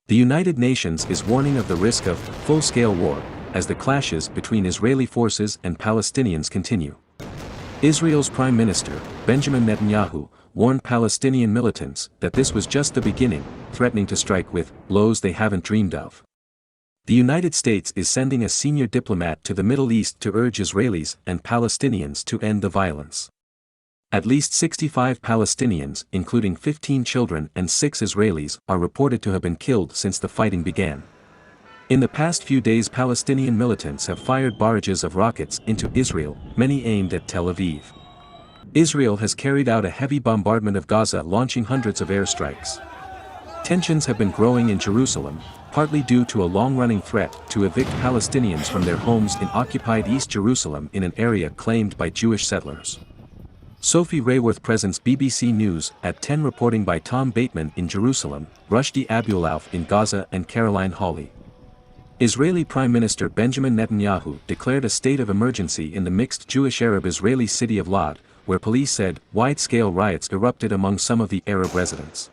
The United Nations is warning of the risk of full-scale war, as the clashes between Israeli forces and Palestinians continue. Israel's Prime Minister, Benjamin Netanyahu, warned Palestinian militants that this was just the beginning, threatening to strike with blows they haven't dreamed of. The United States is sending a senior diplomat to the Middle East to urge Israelis and Palestinians to end the violence. At least 65 Palestinians, including 15 children and 6 Israelis, are reported to have been killed since the fighting began. In the past few days, Palestinian militants have fired barrages of rockets into Israel, many aimed at Tel Aviv. Israel has carried out a heavy bombardment of Gaza, launching hundreds of airstrikes. Tensions have been growing in Jerusalem, partly due to a long-running threat to evict Palestinians from their homes in occupied East Jerusalem in an area claimed by Jewish settlers. Sophie Rayworth presents BBC News at 10 reporting by Tom Bateman in Jerusalem, Rushdie Abulauf in Gaza and Caroline Hawley. Israeli Prime Minister Benjamin Netanyahu declared a state of emergency in the mixed Jewish-Arab-Israeli city of Lod, where police said wide-scale riots erupted among some of the Arab residents.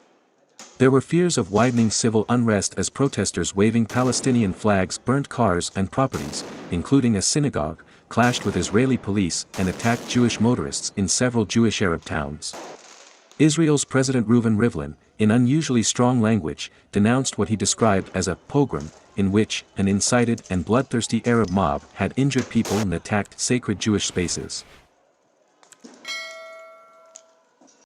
There were fears of widening civil unrest as protesters waving Palestinian flags burnt cars and properties, including a synagogue, clashed with Israeli police and attacked Jewish motorists in several Jewish Arab towns. Israel's President Reuven Rivlin, in unusually strong language, denounced what he described as a pogrom, in which an incited and bloodthirsty Arab mob had injured people and attacked sacred Jewish spaces.